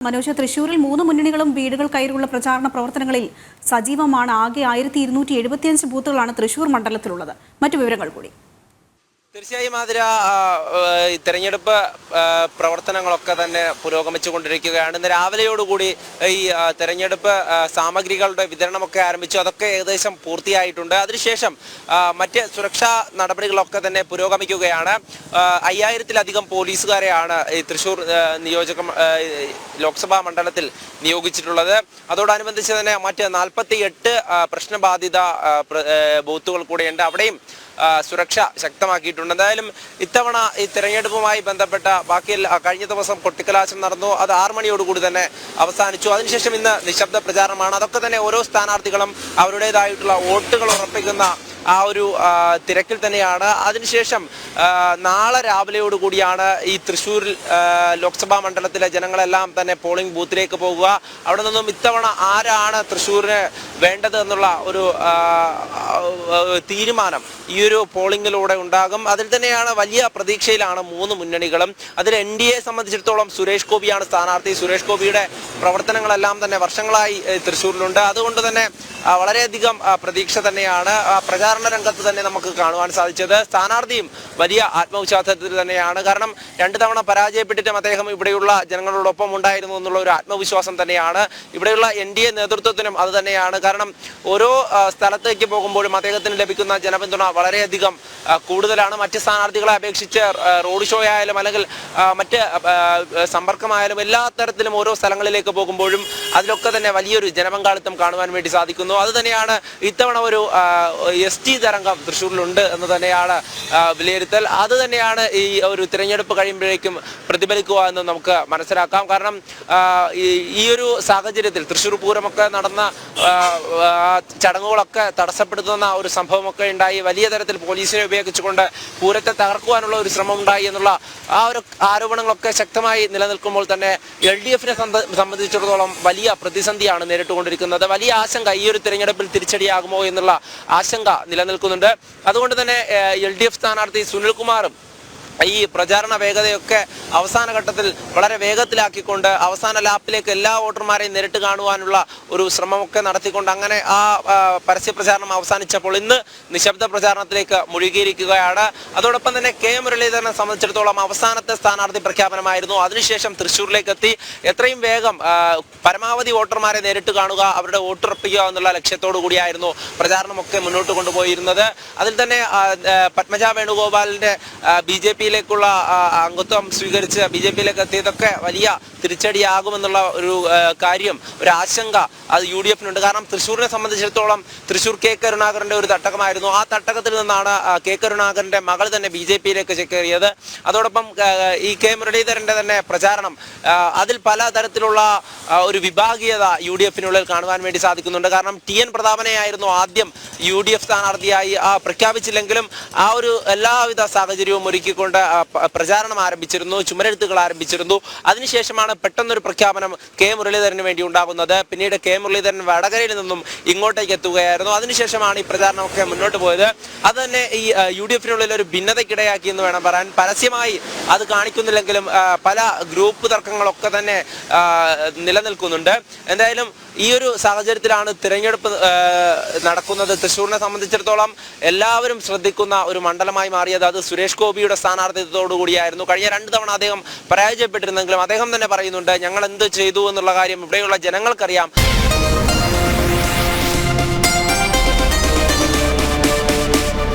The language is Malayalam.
മനോജ്, തൃശൂരിൽ 3 മുന്നണികളും വീടുകൾ കയറിയുള്ള പ്രചാരണ പ്രവർത്തനങ്ങളിൽ സജീവമാണ്. ആകെ 1275 ബൂത്തുകളാണ് തൃശൂർ മണ്ഡലത്തിലുള്ളത്. മറ്റു വിവരങ്ങൾ കൂടി. തീർച്ചയായും ആതിര, തെരഞ്ഞെടുപ്പ് പ്രവർത്തനങ്ങളൊക്കെ തന്നെ പുരോഗമിച്ചുകൊണ്ടിരിക്കുകയാണ്. ഇന്ന് രാവിലെയോടുകൂടി ഈ തെരഞ്ഞെടുപ്പ് സാമഗ്രികളുടെ വിതരണമൊക്കെ ആരംഭിച്ചു. അതൊക്കെ ഏകദേശം പൂർത്തിയായിട്ടുണ്ട്. അതിനുശേഷം മറ്റ് സുരക്ഷാ നടപടികളൊക്കെ തന്നെ പുരോഗമിക്കുകയാണ്. 5000-ത്തിലധികം പോലീസുകാരെയാണ് ഈ തൃശൂർ ലോക്സഭാ മണ്ഡലത്തിൽ നിയോഗിച്ചിട്ടുള്ളത്. അതോടനുബന്ധിച്ച് തന്നെ മറ്റ് 48 പ്രശ്നബാധിത ബൂത്തുകൾ കൂടെയുണ്ട്. അവിടെയും സുരക്ഷ ശക്തമാക്കിയിട്ടുണ്ട്. എന്തായാലും ഇത്തവണ ഈ തെരഞ്ഞെടുപ്പുമായി ബന്ധപ്പെട്ട കഴിഞ്ഞ ദിവസം കൊട്ടിക്കലാശം നടന്നു. അത് 6 മണിയോടുകൂടി തന്നെ അവസാനിച്ചു. അതിനുശേഷം ഇന്ന് നിശബ്ദ പ്രചാരണമാണ്. അതൊക്കെ തന്നെ ഓരോ സ്ഥാനാർത്ഥികളും അവരുടേതായിട്ടുള്ള വോട്ടുകൾ ഉറപ്പിക്കുന്ന ആ ഒരു തിരക്കിൽ തന്നെയാണ്. അതിനുശേഷം നാളെ രാവിലെയോടുകൂടിയാണ് ഈ തൃശ്ശൂർ ലോക്സഭാ മണ്ഡലത്തിലെ ജനങ്ങളെല്ലാം തന്നെ പോളിംഗ് ബൂത്തിലേക്ക് പോകുക. അവിടെ നിന്നും ഇത്തവണ ആരാണ് തൃശ്ശൂരിന് വേണ്ടത് എന്നുള്ള ഒരു തീരുമാനം ഈ ഒരു പോളിംഗിലൂടെ ഉണ്ടാകും. അതിൽ തന്നെയാണ് വലിയ പ്രതീക്ഷയിലാണ് 3 മുന്നണികളും. അതിൽ NDA സംബന്ധിച്ചിടത്തോളം സുരേഷ് ഗോപിയാണ് സ്ഥാനാർത്ഥി. സുരേഷ് ഗോപിയുടെ പ്രവർത്തനങ്ങളെല്ലാം തന്നെ വർഷങ്ങളായി തൃശ്ശൂരിലുണ്ട്. അതുകൊണ്ട് തന്നെ വളരെയധികം പ്രതീക്ഷ തന്നെയാണ്. പ്രചാരണ രംഗത്ത് തന്നെ നമുക്ക് കാണുവാൻ സാധിച്ചത്. സ്ഥാനാർത്ഥിയും വലിയ ആത്മവിശ്വാസത്തിൽ തന്നെയാണ്. കാരണം 2 തവണ പരാജയപ്പെട്ടിട്ടും അദ്ദേഹം ഇവിടെയുള്ള ജനങ്ങളോടൊപ്പം ഉണ്ടായിരുന്നു എന്നുള്ള ഒരു ആത്മവിശ്വാസം തന്നെയാണ്. ഇവിടെയുള്ള NDA നേതൃത്വത്തിനും അത് തന്നെയാണ്. കാരണം ഓരോ സ്ഥലത്തേക്ക് പോകുമ്പോഴും അദ്ദേഹത്തിന് ലഭിക്കുന്ന ജനപിന്തുണ വളരെയധികം കൂടുതലാണ്. മറ്റ് സ്ഥാനാർത്ഥികളെ അപേക്ഷിച്ച് റോഡ് ഷോ ആയാലും അല്ലെങ്കിൽ മറ്റ് സമ്പർക്കമായാലും എല്ലാ തരത്തിലും ഓരോ സ്ഥലങ്ങളിലേക്ക് പോകുമ്പോഴും അതിലൊക്കെ തന്നെ വലിയൊരു ജനപങ്കാളിത്തം കാണുവാൻ വേണ്ടി സാധിക്കുന്നു. അത് തന്നെയാണ് ഇത്തവണ ഒരു ST തരംഗം തൃശ്ശൂരിലുണ്ട് എന്ന് തന്നെയാണ് വിലയിരുത്തൽ. അത് തന്നെയാണ് ഈ ഒരു തിരഞ്ഞെടുപ്പ് കഴിയുമ്പോഴേക്കും പ്രതിഫലിക്കുക എന്ന് നമുക്ക് മനസ്സിലാക്കാം. കാരണം ഈ ഒരു സാഹചര്യത്തിൽ തൃശ്ശൂർ പൂരമൊക്കെ നടന്ന ചടങ്ങുകളൊക്കെ തടസ്സപ്പെടുത്തുന്ന ഒരു സംഭവമൊക്കെ ഉണ്ടായി. വലിയ തരത്തിൽ പോലീസിനെ ഉപയോഗിച്ചുകൊണ്ട് പൂരത്തെ തകർക്കുവാനുള്ള ഒരു ശ്രമം ഉണ്ടായി എന്നുള്ള ആ ഒരു ആരോപണങ്ങളൊക്കെ ശക്തമായി നിലനിൽക്കുമ്പോൾ തന്നെ LDFനെ സംബന്ധിച്ചിടത്തോളം വലിയ പ്രതിസന്ധിയാണ് നേരിട്ടുകൊണ്ടിരിക്കുന്നത്. വലിയ ആശങ്ക ഈ ഒരു തിരഞ്ഞെടുപ്പിൽ തിരിച്ചടിയാകുമോ എന്നുള്ള ആശങ്ക നിലനിൽക്കുന്നുണ്ട്. അതുകൊണ്ട് തന്നെ LDF സ്ഥാനാർത്ഥി സുനിൽകുമാറും ഈ പ്രചാരണ വേഗതയൊക്കെ അവസാന ഘട്ടത്തിൽ വളരെ വേഗത്തിലാക്കിക്കൊണ്ട് അവസാന ലാപ്പിലേക്ക് എല്ലാ വോട്ടർമാരെയും നേരിട്ട് കാണുവാനുള്ള ഒരു ശ്രമമൊക്കെ നടത്തിക്കൊണ്ട് അങ്ങനെ ആ പരസ്യ പ്രചാരണം അവസാനിച്ചപ്പോൾ ഇന്ന് നിശബ്ദ പ്രചാരണത്തിലേക്ക് മുഴുകിയിരിക്കുകയാണ്. അതോടൊപ്പം തന്നെ K മുരളീധരനെ സംബന്ധിച്ചിടത്തോളം അവസാനത്തെ സ്ഥാനാർത്ഥി പ്രഖ്യാപനമായിരുന്നു. അതിനുശേഷം തൃശ്ശൂരിലേക്ക് എത്തി എത്രയും വേഗം പരമാവധി വോട്ടർമാരെ നേരിട്ട് കാണുക, അവരുടെ വോട്ടുറപ്പിക്കുക എന്നുള്ള ലക്ഷ്യത്തോടു കൂടിയായിരുന്നു പ്രചാരണമൊക്കെ മുന്നോട്ട് കൊണ്ടുപോയിരുന്നത്. അതിൽ തന്നെ പത്മജ വേണുഗോപാലിന്റെ BJP ിലേക്കുള്ള അംഗത്വം സ്വീകരിച്ച് BJPയിലേക്ക് എത്തിയതൊക്കെ വലിയ തിരിച്ചടിയാകുമെന്നുള്ള ഒരു കാര്യം, ഒരു ആശങ്ക അത് UDFനുണ്ട്. കാരണം തൃശ്ശൂരിനെ സംബന്ധിച്ചിടത്തോളം തൃശ്ശൂർ K കരുണാകരന്റെ ഒരു തട്ടകമായിരുന്നു. ആ തട്ടകത്തിൽ നിന്നാണ് K കരുണാകരന്റെ മകൾ തന്നെ BJPയിലേക്ക് ചേക്കേറിയത്. അതോടൊപ്പം ഈ K മുരളീധരന്റെ തന്നെ പ്രചാരണം, അതിൽ പല തരത്തിലുള്ള ഒരു വിഭാഗീയത UDFനുള്ളിൽ കാണുവാൻ വേണ്ടി സാധിക്കുന്നുണ്ട്. കാരണം TN പ്രതാപനെയായിരുന്നു ആദ്യം UDF സ്ഥാനാർത്ഥിയായി പ്രഖ്യാപിച്ചില്ലെങ്കിലും ആ ഒരു എല്ലാവിധ സാഹചര്യവും ഒരുക്കിക്കൊണ്ട് പ്രചാരണം ആരംഭിച്ചിരുന്നു, ചുമരെഴുത്തുകൾ ആരംഭിച്ചിരുന്നു. അതിനുശേഷമാണ് പെട്ടെന്നൊരു പ്രഖ്യാപനം K മുരളീധരന് വേണ്ടി ഉണ്ടാകുന്നത്. പിന്നീട് K മുരളീധരൻ വടകരയിൽ നിന്നും ഇങ്ങോട്ടേക്ക് എത്തുകയായിരുന്നു. അതിനുശേഷമാണ് ഈ പ്രചാരണമൊക്കെ മുന്നോട്ട് പോയത്. അത് തന്നെ ഈ UDFനുള്ളിൽ ഒരു ഭിന്നതയ്ക്കിടയാക്കി എന്ന് വേണം പറയാൻ. പരസ്യമായി അത് കാണിക്കുന്നില്ലെങ്കിലും പല ഗ്രൂപ്പ് തർക്കങ്ങളൊക്കെ തന്നെ നിലനിൽക്കുന്നുണ്ട്. എന്തായാലും ഈ ഒരു സാഹചര്യത്തിലാണ് തിരഞ്ഞെടുപ്പ് നടക്കുന്നത്. തൃശ്ശൂരിനെ സംബന്ധിച്ചിടത്തോളം എല്ലാവരും ശ്രദ്ധിക്കുന്ന ഒരു മണ്ഡലമായി മാറിയത് അത് സുരേഷ് ഗോപിയുടെ സ്ഥാനാർത്ഥിത്വത്തോടു കൂടിയായിരുന്നു. കഴിഞ്ഞ 2 തവണ അദ്ദേഹം പരാജയപ്പെട്ടിരുന്നെങ്കിലും അദ്ദേഹം തന്നെ പറയുന്നുണ്ട്, ഞങ്ങൾ എന്ത് ചെയ്തു എന്നുള്ള കാര്യം ഇവിടെയുള്ള ജനങ്ങൾക്കറിയാം.